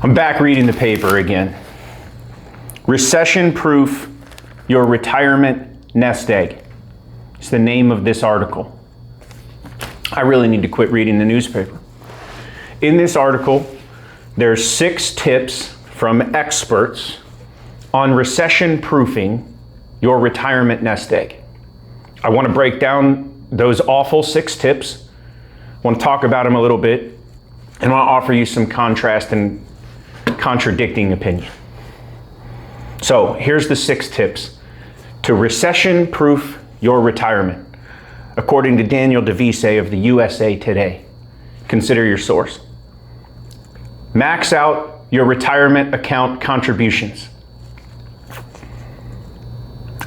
I'm back reading the paper again. Recession-Proof, your retirement nest egg. It's the name of this article. I really need to quit reading the newspaper. In this article, there's 6 tips from experts on recession-proofing your retirement nest egg. I want to break down those awful 6 tips. I want to talk about them a little bit, and I want to offer you some contrast and contradicting opinion. So here's the 6 tips to recession-proof your retirement, according to Daniel DeVise of the USA Today. Consider your source. Max out your retirement account contributions.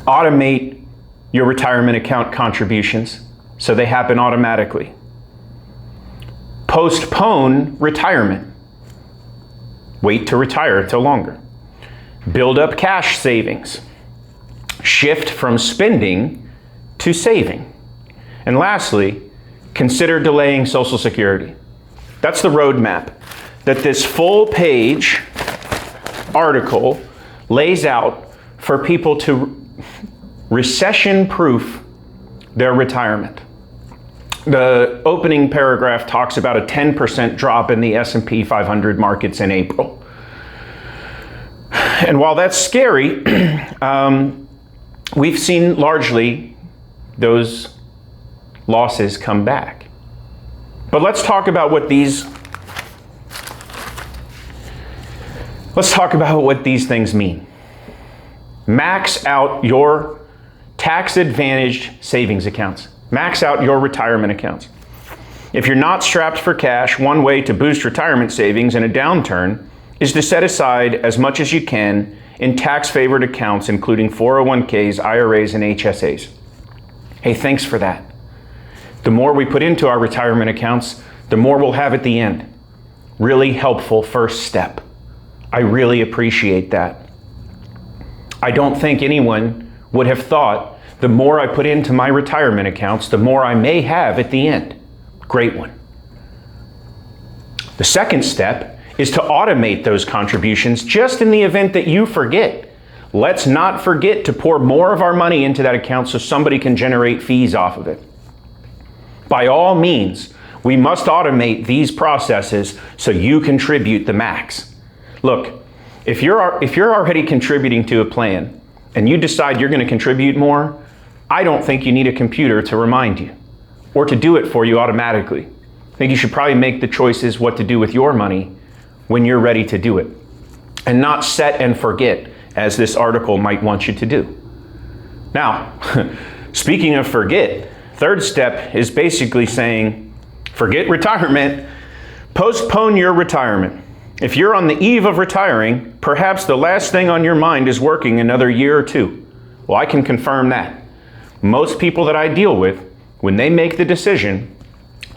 Automate your retirement account contributions so they happen automatically. Postpone retirement. Wait to retire till longer. Build up cash savings. Shift from spending to saving. And lastly, consider delaying Social Security. That's the roadmap that this full page article lays out for people to recession-proof their retirement. The opening paragraph talks about a 10% drop in the S&P 500 markets in April. And while that's scary, we've seen largely those losses come back. But let's talk about what these things mean. Max out your tax-advantaged savings accounts. Max out your retirement accounts. If you're not strapped for cash, one way to boost retirement savings in a downturn is to set aside as much as you can in tax-favored accounts, including 401ks, IRAs, and HSAs. Hey, thanks for that. The more we put into our retirement accounts, the more we'll have at the end. Really helpful first step. I really appreciate that. I don't think anyone would have thought the more I put into my retirement accounts, the more I may have at the end. Great one. The second step is to automate those contributions just in the event that you forget. Let's not forget to pour more of our money into that account so somebody can generate fees off of it. By all means, we must automate these processes so you contribute the max. Look, if you're already contributing to a plan and you decide you're going to contribute more, I don't think you need a computer to remind you or to do it for you automatically. I think you should probably make the choices what to do with your money when you're ready to do it, and not set and forget as this article might want you to do. Now, speaking of forget, third step is basically saying, forget retirement, postpone your retirement. If you're on the eve of retiring, perhaps the last thing on your mind is working another year or 2. Well, I can confirm that. Most people that I deal with, when they make the decision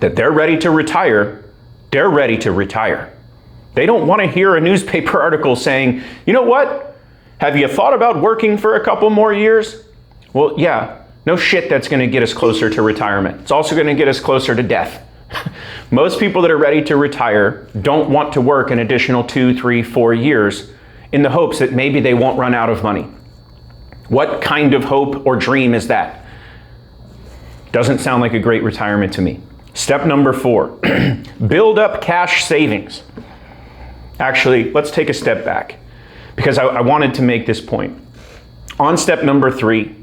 that they're ready to retire, they're ready to retire. They don't want to hear a newspaper article saying, you know what? Have you thought about working for a couple more years? Well, yeah, no shit, that's going to get us closer to retirement. It's also going to get us closer to death. Most people that are ready to retire don't want to work an additional 2, 3, 4 years in the hopes that maybe they won't run out of money. What kind of hope or dream is that? Doesn't sound like a great retirement to me. Step number 4, build up cash savings. Actually, let's take a step back because I wanted to make this point. On step number 3,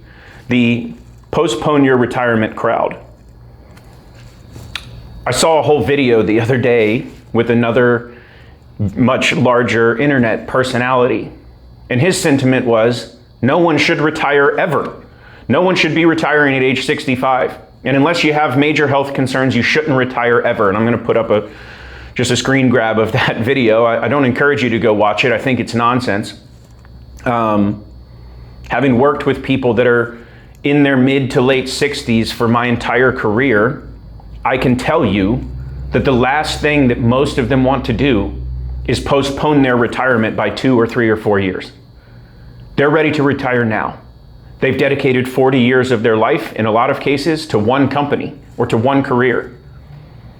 the postpone your retirement crowd. I saw a whole video the other day with another much larger internet personality, and his sentiment was, no one should retire ever. No one should be retiring at age 65. And unless you have major health concerns, you shouldn't retire ever. And I'm going to put up just a screen grab of that video. I don't encourage you to go watch it. I think it's nonsense. Having worked with people that are in their mid to late 60s for my entire career, I can tell you that the last thing that most of them want to do is postpone their retirement by 2 or 3 or 4 years. They're ready to retire now. They've dedicated 40 years of their life, in a lot of cases, to one company or to one career,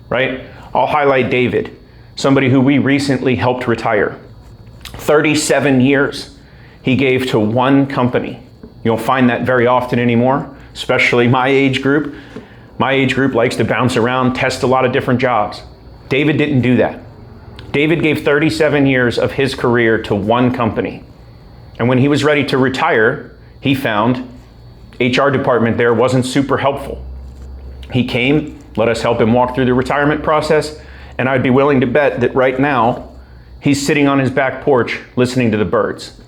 right? I'll highlight David. somebody who we recently helped retire. 37 years he gave to one company. You don't find that very often anymore, especially my age group. My age group likes to bounce around, test a lot of different jobs. David didn't do that. David gave 37 years of his career to one company. And when he was ready to retire, he found HR department there wasn't super helpful. He came, let us help him walk through the retirement process, and I'd be willing to bet that right now, he's sitting on his back porch listening to the birds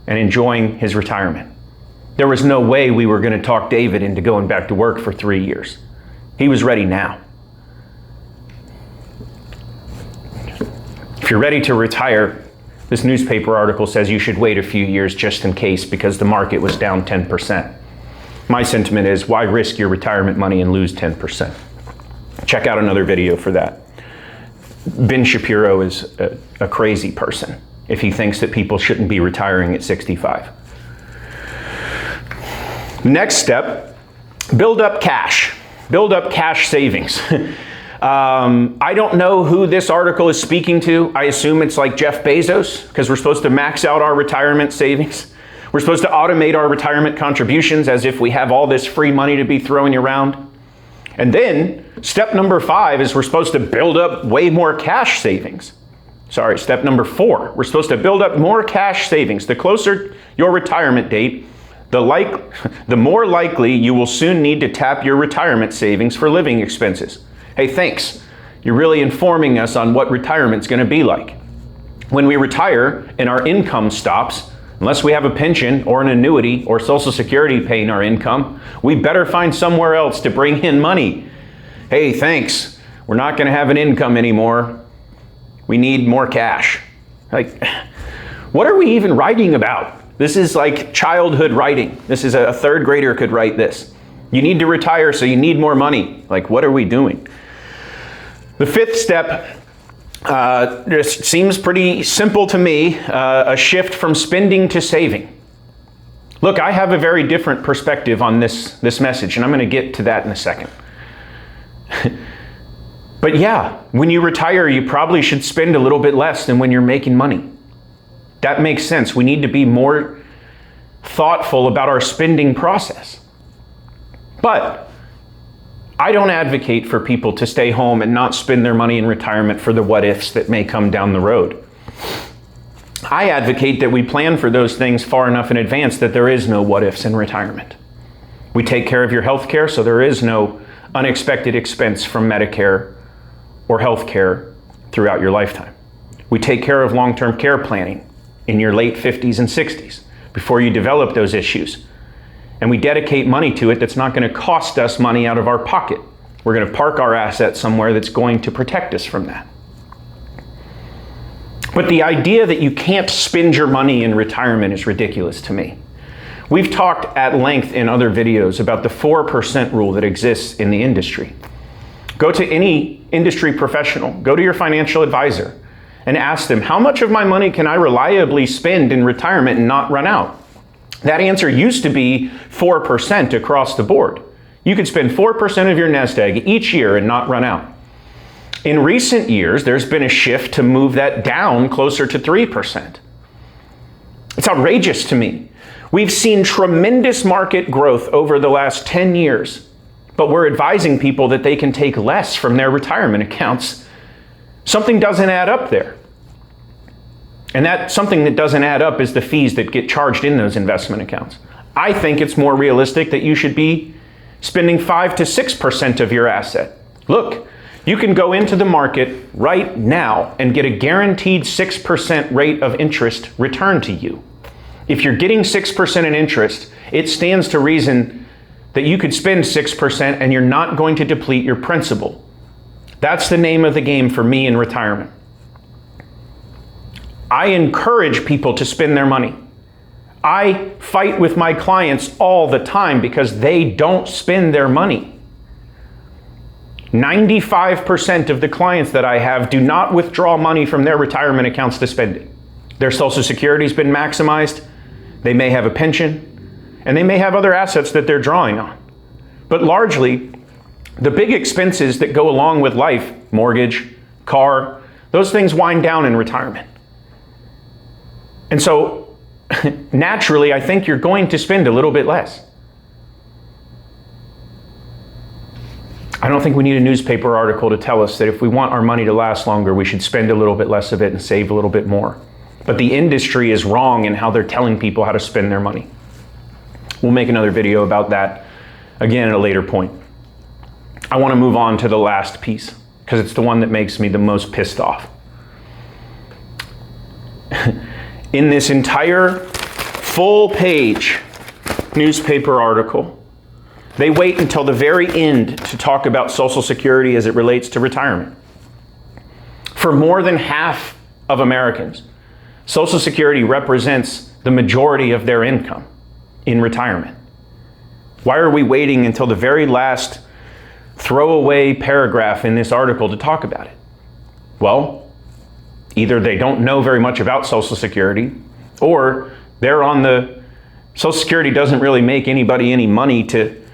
and enjoying his retirement. There was no way we were going to talk David into going back to work for 3 years. He was ready now. If you're ready to retire, this newspaper article says you should wait a few years just in case because the market was down 10%. My sentiment is, why risk your retirement money and lose 10%? Check out another video for that. Ben Shapiro is a crazy person if he thinks that people shouldn't be retiring at 65. Next step, build up cash. Build up cash savings. I don't know who this article is speaking to. I assume it's like Jeff Bezos, because we're supposed to max out our retirement savings. We're supposed to automate our retirement contributions as if we have all this free money to be throwing around. And then step number 5 is we're supposed to build up way more cash savings. Sorry, step number 4, we're supposed to build up more cash savings. The closer your retirement date, the more likely you will soon need to tap your retirement savings for living expenses. Hey, thanks. You're really informing us on what retirement's going to be like. When we retire and our income stops, unless we have a pension or an annuity or Social Security paying our income, we better find somewhere else to bring in money. Hey, thanks. We're not going to have an income anymore. We need more cash. Like, what are we even writing about? This is like childhood writing. This is a 3rd grader could write this. You need to retire, so you need more money. Like, what are we doing? The 5th step just seems pretty simple to me, a shift from spending to saving. Look, I have a very different perspective on this message, and I'm going to get to that in a second. But yeah, when you retire, you probably should spend a little bit less than when you're making money. That makes sense. We need to be more thoughtful about our spending process. But I don't advocate for people to stay home and not spend their money in retirement for the what-ifs that may come down the road. I advocate that we plan for those things far enough in advance that there is no what-ifs in retirement. We take care of your health care, so there is no unexpected expense from Medicare or health care throughout your lifetime. We take care of long-term care planning in your late 50s and 60s before you develop those issues. And we dedicate money to it that's not going to cost us money out of our pocket. We're going to park our assets somewhere that's going to protect us from that. But the idea that you can't spend your money in retirement is ridiculous to me. We've talked at length in other videos about the 4% rule that exists in the industry. Go to any industry professional, go to your financial advisor, and ask them, how much of my money can I reliably spend in retirement and not run out? That answer used to be 4% across the board. You could spend 4% of your nest egg each year and not run out. In recent years, there's been a shift to move that down closer to 3%. It's outrageous to me. We've seen tremendous market growth over the last 10 years, but we're advising people that they can take less from their retirement accounts. Something doesn't add up there. And that something that doesn't add up is the fees that get charged in those investment accounts. I think it's more realistic that you should be spending 5 to 6% of your asset. Look, you can go into the market right now and get a guaranteed 6% rate of interest returned to you. If you're getting 6% in interest, it stands to reason that you could spend 6% and you're not going to deplete your principal. That's the name of the game for me in retirement. I encourage people to spend their money. I fight with my clients all the time because they don't spend their money. 95% of the clients that I have do not withdraw money from their retirement accounts to spend it. Their Social Security's been maximized, they may have a pension, and they may have other assets that they're drawing on. But largely, the big expenses that go along with life, mortgage, car, Those things wind down in retirement. And so naturally, I think you're going to spend a little bit less. I don't think we need a newspaper article to tell us that if we want our money to last longer, we should spend a little bit less of it and save a little bit more. But the industry is wrong in how they're telling people how to spend their money. We'll make another video about that again at a later point. I want to move on to the last piece because it's the one that makes me the most pissed off. In this entire full page newspaper article, they wait until the very end to talk about Social Security as it relates to retirement. For more than half of Americans, Social Security represents the majority of their income in retirement. Why are we waiting until the very last throwaway paragraph in this article to talk about it? Well, either they don't know very much about Social Security, or they're on the Social Security doesn't really make anybody any money to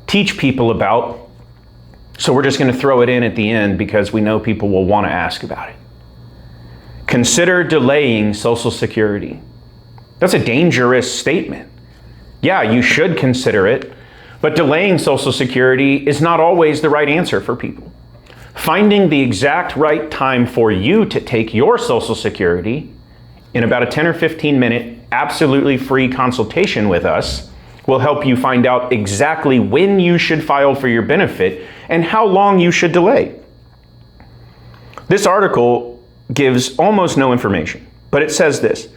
teach people about, so we're just going to throw it in at the end because we know people will want to ask about it. Consider delaying Social Security. That's a dangerous statement. Yeah, you should consider it, but delaying Social Security is not always the right answer for people. Finding the exact right time for you to take your Social Security in about a 10 or 15 minute absolutely free consultation with us will help you find out exactly when you should file for your benefit and how long you should delay. This article gives almost no information, but it says this: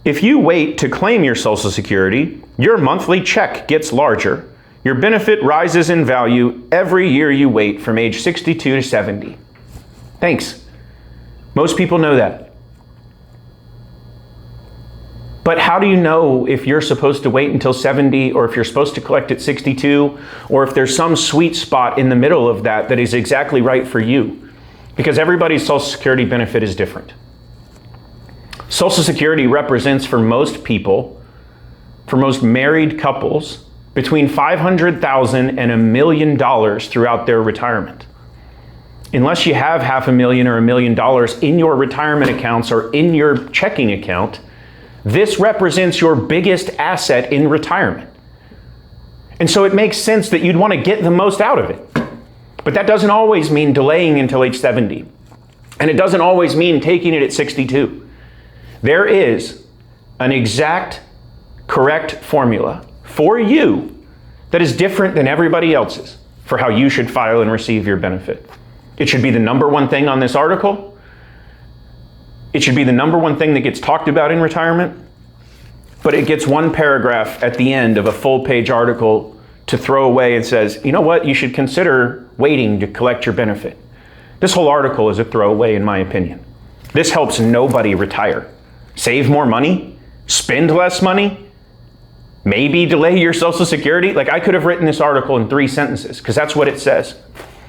if you wait to claim your Social Security, your monthly check gets larger. Your benefit rises in value every year you wait from age 62 to 70. Thanks. Most people know that. But how do you know if you're supposed to wait until 70, or if you're supposed to collect at 62, or if there's some sweet spot in the middle of that that is exactly right for you? Because everybody's Social Security benefit is different. Social Security represents for most people, for most married couples, between $500,000 and $1 million throughout their retirement. Unless you have $500,000 or $1 million in your retirement accounts or in your checking account, this represents your biggest asset in retirement. And so it makes sense that you'd want to get the most out of it. But that doesn't always mean delaying until age 70. And it doesn't always mean taking it at 62. There is an exact, correct formula for you that is different than everybody else's for how you should file and receive your benefit. It should be the number one thing on this article. It should be the number one thing that gets talked about in retirement, but it gets one paragraph at the end of a full page article to throw away and says, you know what, you should consider waiting to collect your benefit. This whole article is a throwaway in my opinion. This helps nobody retire. Save more money, spend less money, maybe delay your Social Security. Like, I could have written this article in 3 sentences because that's what it says.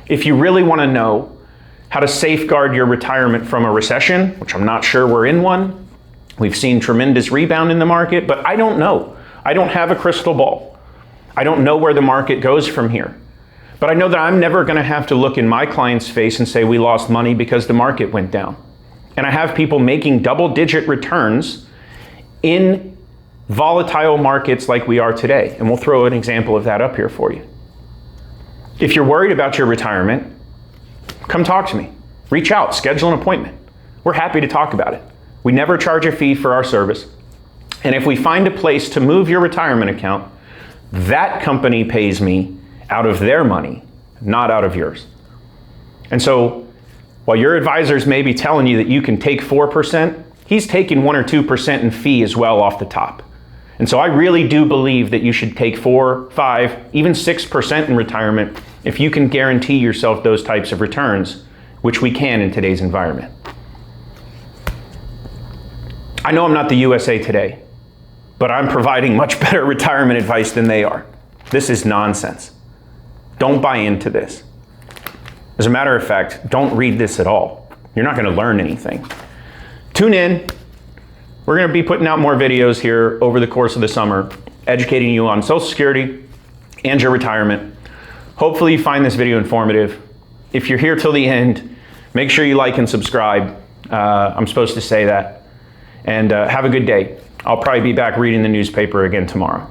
If you really want to know how to safeguard your retirement from a recession, which I'm not sure we're in one. We've seen tremendous rebound in the market, but I don't know. I don't have a crystal ball. I don't know where the market goes from here. But I know that I'm never going to have to look in my client's face and say we lost money because the market went down. And I have people making double-digit returns in volatile markets like we are today. And we'll throw an example of that up here for you. If you're worried about your retirement, come talk to me. Reach out, schedule an appointment. We're happy to talk about it. We never charge a fee for our service. And if we find a place to move your retirement account, that company pays me out of their money, not out of yours. And so while your advisors may be telling you that you can take 4%, he's taking 1 or 2% in fee as well off the top. And so I really do believe that you should take 4, 5, even 6% in retirement if you can guarantee yourself those types of returns, which we can in today's environment. I know I'm not the USA Today, but I'm providing much better retirement advice than they are. This is nonsense. Don't buy into this. As a matter of fact, don't read this at all. You're not going to learn anything. Tune in. We're going to be putting out more videos here over the course of the summer, educating you on Social Security and your retirement. Hopefully you find this video informative. If you're here till the end, Make sure you like and subscribe. I'm supposed to say that. And have a good day. I'll probably be back reading the newspaper again tomorrow.